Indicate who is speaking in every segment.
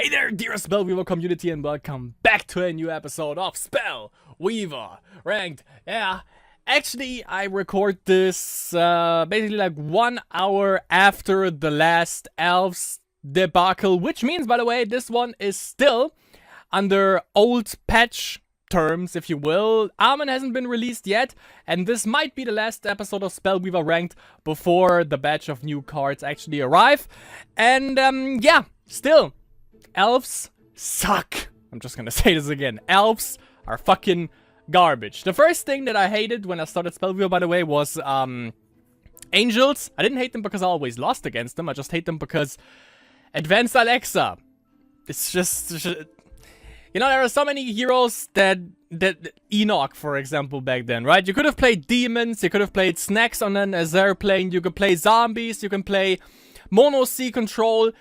Speaker 1: Hey there, dear Spellweaver community, and welcome back to a new episode of Spellweaver Ranked. Yeah, actually, I record this basically like 1 hour after the last Elves debacle, which means, by the way, this one is still under old patch terms, if you will. Armor hasn't been released yet, and this might be the last episode of Spellweaver Ranked before the batch of new cards actually arrive. And yeah, still, Elves suck. I'm just gonna say this again. Elves are fucking garbage. The first thing that I hated when I started Spellweaver, by the way, was Angels. I didn't hate them because I always lost against them. I just hate them because Advanced Alexa. It's just you know, there are so many heroes that Enoch, for example, back then, right? You could have played demons, you could have played snacks on an Azure plane, you could play zombies, you can play Mono Sea Control.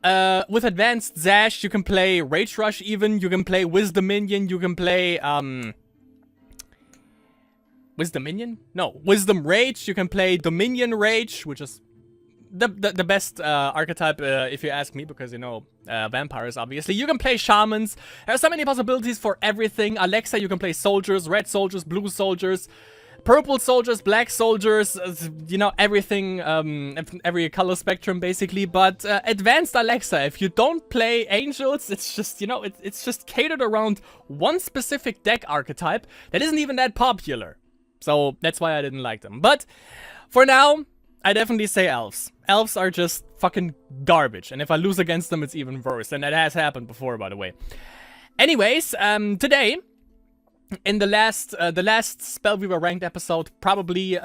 Speaker 1: With Advanced Zash, you can play Rage Rush even, you can play Wisdom Minion, you can play, Wisdom Minion? No, Wisdom Rage, you can play Dominion Rage, which is the best archetype, if you ask me, because, you know, vampires, obviously. You can play Shamans. There are so many possibilities for everything. Alexa, you can play Soldiers, Red Soldiers, Blue Soldiers, Purple Soldiers, Black Soldiers, you know, everything, every color spectrum, basically. But Advanced Alexa, if you don't play Angels, it's just, you know, it's just catered around one specific deck archetype that isn't even that popular. So that's why I didn't like them. But for now, I definitely say Elves. Elves are just fucking garbage. And if I lose against them, it's even worse. And that has happened before, by the way. Anyways, today, in the last Spellweaver Ranked episode, probably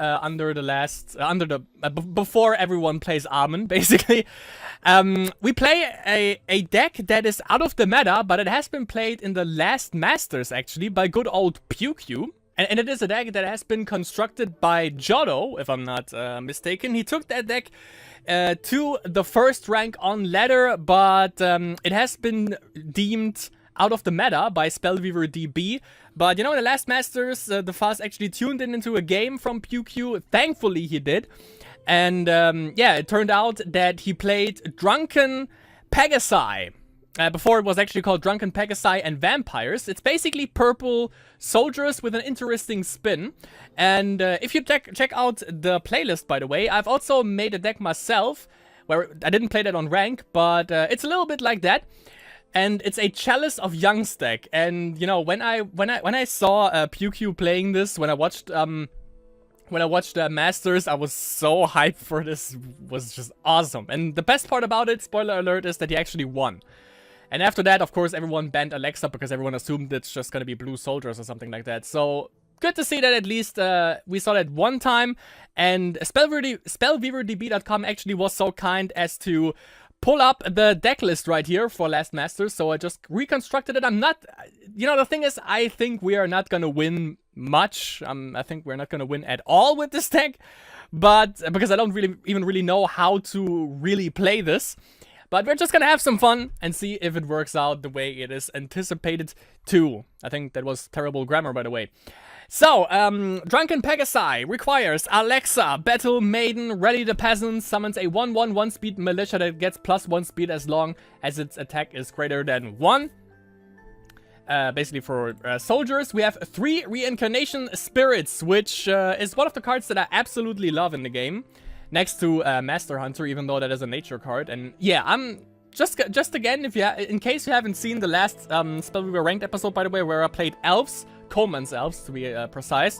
Speaker 1: before everyone plays Armen, basically, we play a deck that is out of the meta, but it has been played in the last Masters, actually, by good old PewQ. And it is a deck that has been constructed by Jodo, if I'm not mistaken. He took that deck to the first rank on ladder, but it has been deemed out of the meta by Spellweaver DB. But, you know, in the last Masters, the Fuzz actually tuned into a game from PewQ. Thankfully, he did. And, yeah, it turned out that he played Drunken Pegasi. Before it was actually called Drunken Pegasi and Vampires. It's basically purple soldiers with an interesting spin. And if you check out the playlist, by the way, I've also made a deck myself, where I didn't play that on rank, but it's a little bit like that. And it's a Chalice of Young's deck. And you know, when I saw PewQ playing this, when I watched Masters, I was so hyped for this. It was just awesome. And the best part about it, spoiler alert, is that he actually won. And after that, of course, everyone banned Alexa because everyone assumed it's just gonna be blue soldiers or something like that. So good to see that at least we saw that one time. And SpellweaverDB.com actually was so kind as to pull up the deck list right here for last Masters. So I just reconstructed it. I'm not, you know, the thing is, I think we are not gonna win much. I think we're not gonna win at all with this deck, but because I don't really know how to really play this. But we're just gonna have some fun and see if it works out the way it is anticipated to. I think that was terrible grammar, by the way. So, Drunken Pegasi requires Alexa, Battle Maiden, Rally the Peasant, summons a 1/1 speed militia that gets +1 speed as long as its attack is greater than 1. Basically for soldiers, we have 3 Reincarnation Spirits, which is one of the cards that I absolutely love in the game. Next to Master Hunter, even though that is a nature card. And yeah, I'm just again, if you in case you haven't seen the last Spellweaver Ranked episode, by the way, where I played Elves, Coleman's Elves to be precise.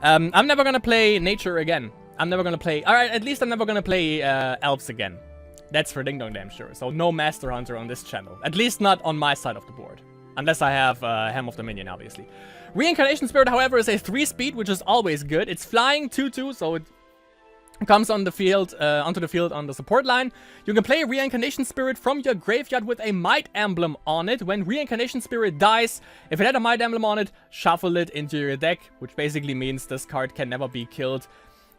Speaker 1: I'm never gonna play nature again. I'm never gonna play. Alright, at least I'm never gonna play Elves again. That's for ding dong damn sure. So no Master Hunter on this channel. At least not on my side of the board. Unless I have Helm of Dominion, obviously. Reincarnation Spirit, however, is a 3 speed, which is always good. It's flying 2/2, so it comes on the field, onto the field on the support line. You can play Reincarnation Spirit from your graveyard with a Might Emblem on it. When Reincarnation Spirit dies, if it had a Might Emblem on it, shuffle it into your deck, which basically means this card can never be killed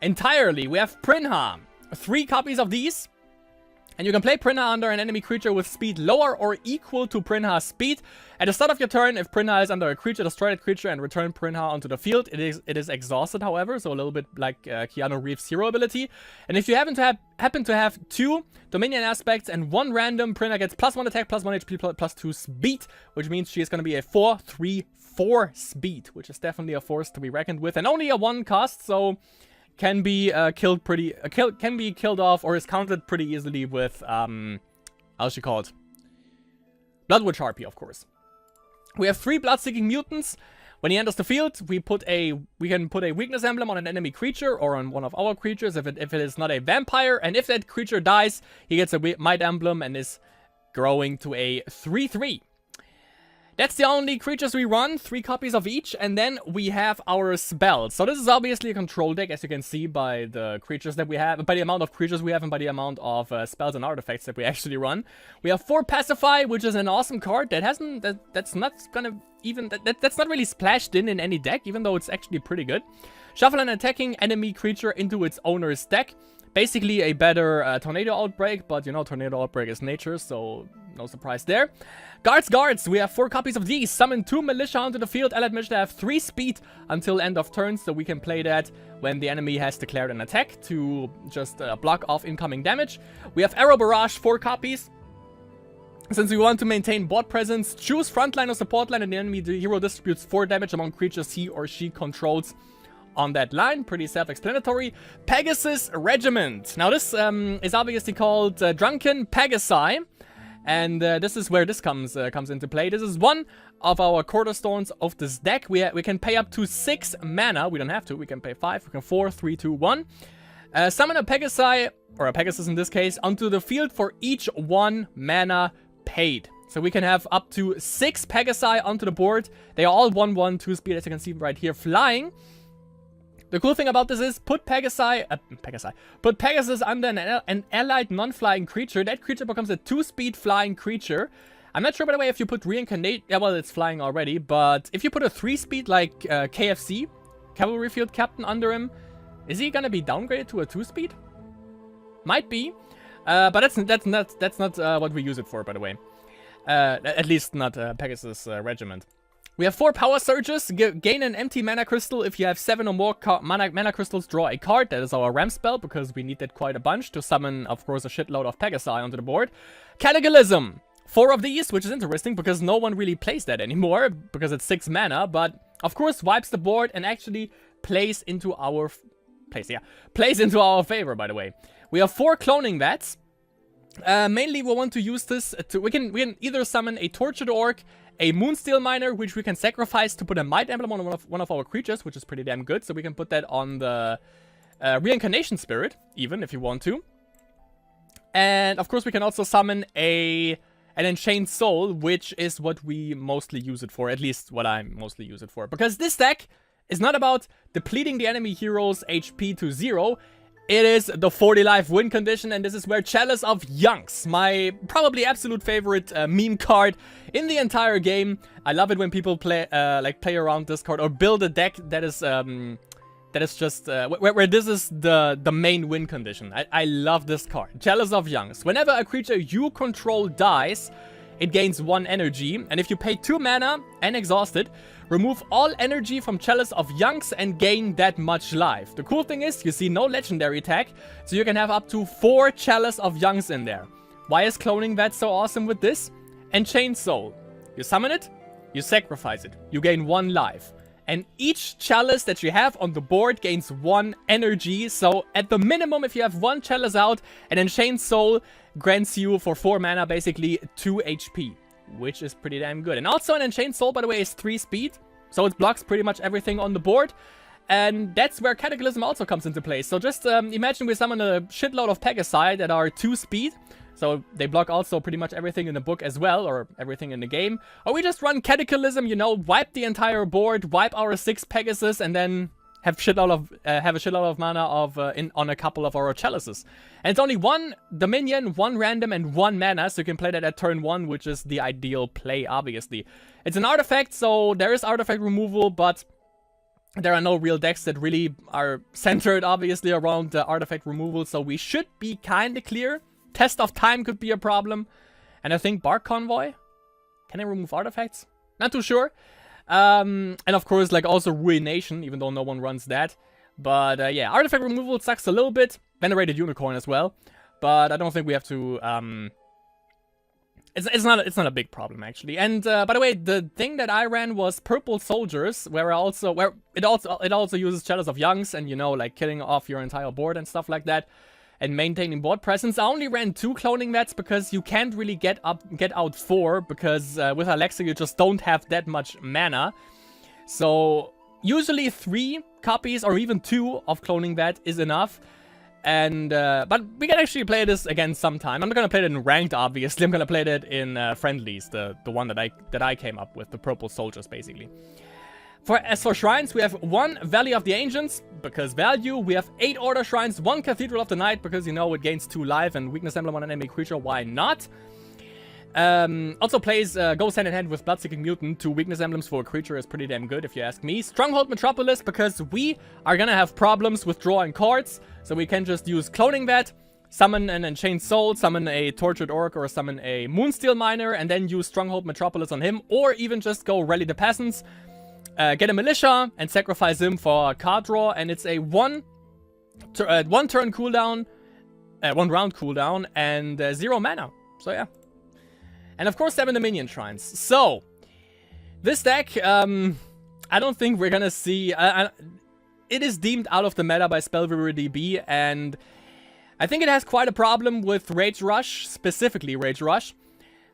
Speaker 1: entirely. We have Prinha. 3 copies of these. And you can play Prinha under an enemy creature with speed lower or equal to Prinha's speed. At the start of your turn, if Prinha is under a creature, destroy that creature and return Prinha onto the field. It is exhausted, however, so a little bit like Keanu Reeves' hero ability. And if you happen to have 2 Dominion aspects and 1 random, Prinha gets +1 attack, +1 HP, +2 speed, which means she is going to be a 4/3/4 speed, which is definitely a force to be reckoned with, and only a 1 cost, so can be killed off or is countered pretty easily with how's she called? Bloodwitch Harpy, of course. We have 3 Blood-Seeking Mutants. When he enters the field, we can put a weakness emblem on an enemy creature or on one of our creatures if it is not a vampire, and if that creature dies, he gets a might emblem and is growing to a 3/3. That's the only creatures we run, 3 copies of each, and then we have our spells. So this is obviously a control deck, as you can see by the creatures that we have, by the amount of creatures we have, and by the amount of spells and artifacts that we actually run. We have 4 Pacify, which is an awesome card that hasn't, that's not gonna even, that's not really splashed in any deck, even though it's actually pretty good. Shuffle an attacking enemy creature into its owner's deck. Basically a better Tornado Outbreak, but you know, Tornado Outbreak is nature, so no surprise there. Guards, we have 4 copies of these. Summon 2 Militia onto the field. Allied Militia have 3 speed until end of turn, so we can play that when the enemy has declared an attack to just block off incoming damage. We have Arrow Barrage, 4 copies. Since we want to maintain board presence, choose frontline or support line, and the enemy hero distributes 4 damage among creatures he or she controls on that line. Pretty self-explanatory. Pegasus Regiment. Now this is obviously called Drunken Pegasi, and this is where this comes into play. This is one of our cornerstones of this deck. We can pay up to 6 mana. We don't have to. We can pay 5. We can 4, 3, 2, 1. Summon a Pegasi, or a Pegasus in this case, onto the field for each 1 mana paid. So we can have up to 6 Pegasi onto the board. They are all 1/1, 2 speed, as you can see right here, flying. The cool thing about this is put Pegasus under an allied non-flying creature. That creature becomes a 2-speed flying creature. I'm not sure, by the way, if you put reincarnate. Yeah, well, it's flying already. But if you put a 3-speed like KFC, Cavalry Field Captain, under him, is he gonna be downgraded to a 2-speed? Might be, but that's not what we use it for, by the way. At least not Pegasus Regiment. We have 4 Power Surges. Gain an empty mana crystal. If you have 7 or more mana crystals, draw a card. That is our ramp spell, because we need that quite a bunch to summon, of course, a shitload of Pegasi onto the board. Cataclysm. 4 of these, which is interesting, because no one really plays that anymore, because it's 6 mana, but, of course, wipes the board and actually plays into our favor, by the way. We have 4 Cloning Vats. Mainly, we want to use this to... We can either summon a Tortured Orc, a Moonsteel Miner, which we can sacrifice to put a Might Emblem on one of our creatures, which is pretty damn good. So we can put that on the Reincarnation Spirit, even, if you want to. And, of course, we can also summon an Enchained Soul, which is what we mostly use it for. At least what I mostly use it for. Because this deck is not about depleting the enemy hero's HP to 0. It is the 40 life win condition, and this is where Chalice of Yunks, my probably absolute favorite meme card in the entire game. I love it when people play around this card or build a deck that is just where this is the main win condition. I love this card. Chalice of Yunks. Whenever a creature you control dies, it gains 1 energy, and if you pay 2 mana and exhaust it, remove all energy from Chalice of Yunks and gain that much life. The cool thing is, you see no legendary tag, so you can have up to 4 Chalice of Yunks in there. Why is Cloning Vat so awesome with this? Enchained Soul. You summon it, you sacrifice it, you gain 1 life. And each Chalice that you have on the board gains 1 energy, so at the minimum, if you have 1 Chalice out, an Enchained Soul grants you, for 4 mana, basically 2 HP. Which is pretty damn good. And also an Enchained Soul, by the way, is 3 speed. So it blocks pretty much everything on the board. And that's where Cataclysm also comes into play. So just imagine we summon a shitload of Pegasi that are 2 speed. So they block also pretty much everything in the book as well, or everything in the game. Or we just run Cataclysm, you know, wipe the entire board, wipe our 6 Pegasus, and then have a shitload of mana on a couple of our chalices. And it's only 1 Dominion, 1 random, and 1 mana, so you can play that at turn 1, which is the ideal play, obviously. It's an artifact, so there is artifact removal, but there are no real decks that really are centered, obviously, around artifact removal, so we should be kinda clear. Test of Time could be a problem. And I think Bark Convoy. Can I remove artifacts? Not too sure. And of course, like, also Ruination, even though no one runs that. But yeah, artifact removal sucks a little bit. Venerated Unicorn as well. But I don't think we have to... It's not a big problem, actually. And by the way, the thing that I ran was Purple Soldiers, where it also uses Shadows of Youngs and, you know, like killing off your entire board and stuff like that, and maintaining board presence. I only ran 2 cloning vets because you can't really get out 4, because with Alexa you just don't have that much mana. So usually 3 copies or even 2 of cloning vet is enough. And but we can actually play this again sometime. I'm not gonna play it in ranked, obviously. I'm gonna play it in friendlies, the one that I came up with, the Purple Soldiers, basically. As for shrines, we have 1 Valley of the Ancients, because value. We have 8 Order Shrines, 1 Cathedral of the Night, because, you know, it gains 2 life, and Weakness Emblem on an enemy creature, why not? Also goes hand in hand with Bloodseeking Mutant. 2 Weakness Emblems for a creature is pretty damn good, if you ask me. Stronghold Metropolis, because we are gonna have problems with drawing cards, so we can just use Cloning Vet, summon an Enchained Soul, summon a Tortured Orc, or summon a Moonsteel Miner, and then use Stronghold Metropolis on him, or even just go Rally the Peasants, get a Militia, and sacrifice him for a card draw, and it's a 1 turn cooldown, 1 round cooldown, and 0 mana. So yeah. And of course 7 Dominion Shrines. So, this deck, I don't think we're gonna see... it is deemed out of the meta by Spellweaver DB, and I think it has quite a problem with Rage Rush, specifically Rage Rush.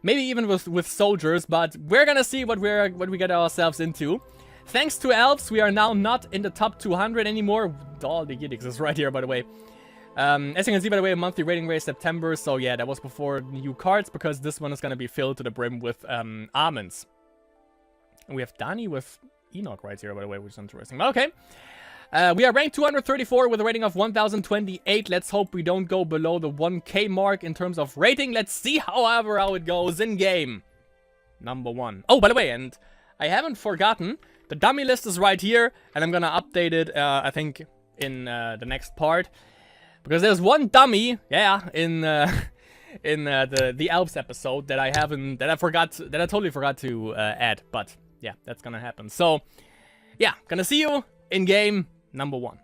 Speaker 1: Maybe even with Soldiers, but we're gonna see what we get ourselves into. Thanks to Elves, we are now not in the top 200 anymore. All the Yidix is right here, by the way. As you can see, by the way, a monthly rating rate September, so yeah, that was before new cards, because this one is gonna be filled to the brim with almonds. And we have Dani with Enoch right here, by the way, which is interesting. Okay. We are ranked 234 with a rating of 1028. Let's hope we don't go below the 1k mark in terms of rating. Let's see, however, how it goes in game. Number 1. Oh, by the way, and I haven't forgotten, the dummy list is right here, and I'm gonna update it, I think, in the next part. Because there's one dummy, yeah, in the Elves episode that I totally forgot to add. But yeah, that's gonna happen. So yeah, gonna see you in game number 1.